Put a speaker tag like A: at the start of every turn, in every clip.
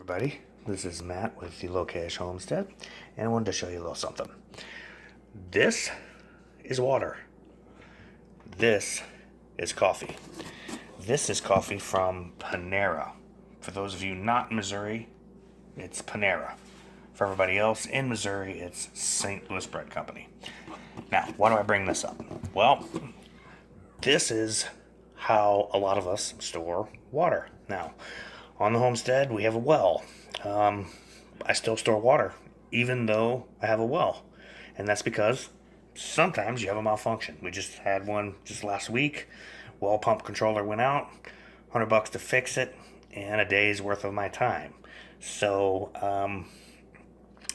A: Everybody, this is Matt with the Freecycle Homestead, and I wanted to show you a little something. This is water. This is coffee. This is coffee from Panera. For those of you not in Missouri, it's Panera. For everybody else in Missouri, it's St. Louis Bread Company. Now, why do I bring this up? Well, this is how a lot of us store water. Now, on the homestead, we have a well. I still store water, even though I have a well. And that's because sometimes you have a malfunction. We just had one just last week. Well pump controller went out, $100 to fix it, and a day's worth of my time. So,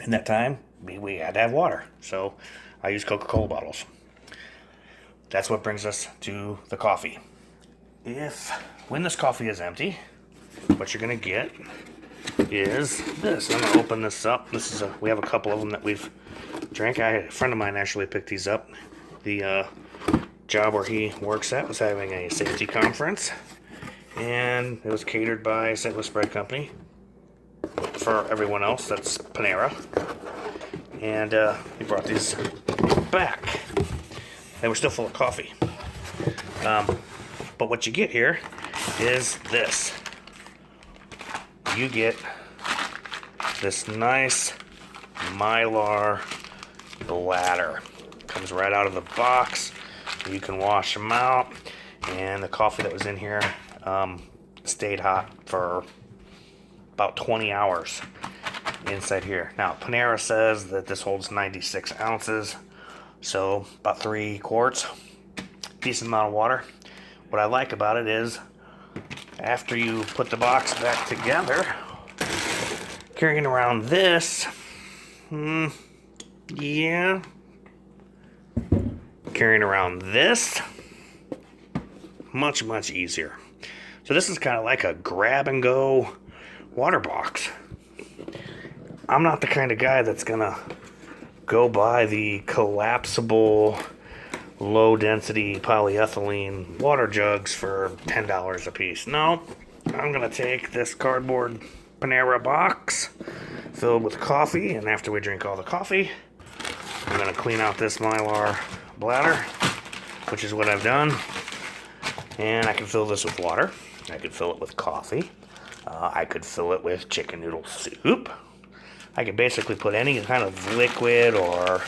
A: in that time, we had to have water. So, I use Coca-Cola bottles. That's what brings us to the coffee. When this coffee is empty, what you're going to get is this. I'm going to open this up. We have a couple of them that we've drank. A friend of mine actually picked these up. The job where he works at was having a safety conference, and it was catered by St. Louis Bread Company. For everyone else, that's Panera. And he brought these back. They were still full of coffee. But what you get here is this. You get this nice mylar bladder. Comes right out of the box. You can wash them out, and the coffee that was in here stayed hot for about 20 hours inside here. Now, Panera says that this holds 96 ounces, so about 3 quarts. Decent amount of water. What I like about it is, after you put the box back together, carrying around this, carrying around this, much easier. So this is kind of like a grab and go water box. I'm not the kind of guy that's gonna go buy the collapsible low density polyethylene water jugs for $10 a piece. No, I'm gonna take this cardboard Panera box filled with coffee, and after we drink all the coffee, I'm gonna clean out this mylar bladder, which is what I've done, and I can fill this with water. I could fill it with coffee. I could fill it with chicken noodle soup. I could basically put any kind of liquid or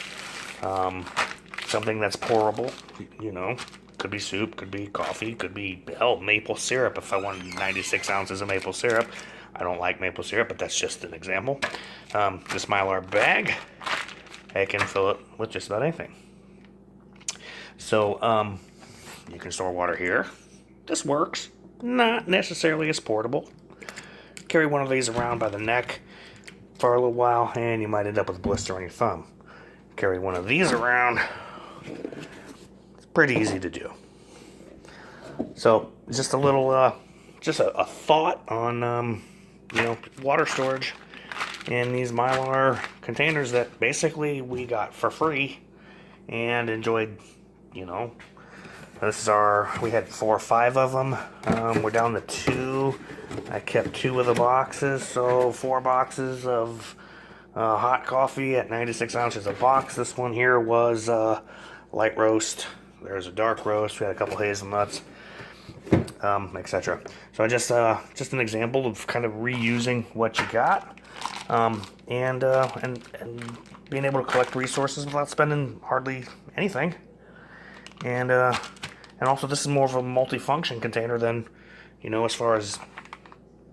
A: something that's pourable, could be soup, could be coffee, could be, maple syrup if I wanted 96 ounces of maple syrup. I don't like maple syrup, but that's just an example. This mylar bag, I can fill it with just about anything. So, you can store water here. This works. Not necessarily as portable. Carry one of these around by the neck for a little while, and you might end up with a blister on your thumb. Carry one of these around. It's pretty easy to do. So, just a little, just a thought on, water storage in these mylar containers that basically we got for free and enjoyed. We had 4 or 5 of them. We're down to 2. I kept 2 of the boxes, so 4 boxes of hot coffee at 96 ounces a box. This one here was light roast. There's a dark roast. We had a couple hazelnuts, etc. So just an example of kind of reusing what you got, and being able to collect resources without spending hardly anything. And also, this is more of a multi-function container than, as far as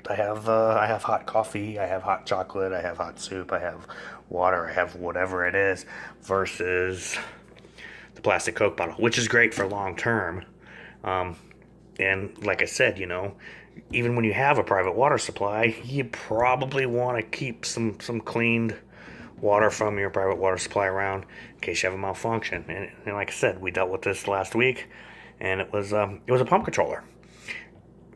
A: I have hot coffee, I have hot chocolate, I have hot soup, I have water, I have whatever it is, versus the plastic Coke bottle, which is great for long term. And like I said, even when you have a private water supply, you probably want to keep some cleaned water from your private water supply around in case you have a malfunction. And like I said, we dealt with this last week, and it was a pump controller.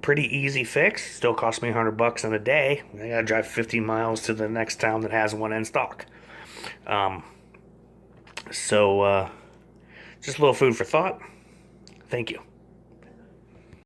A: Pretty easy fix. Still cost me $100 in a day. I gotta drive 50 miles to the next town that has one in stock. So just a little food for thought. Thank you.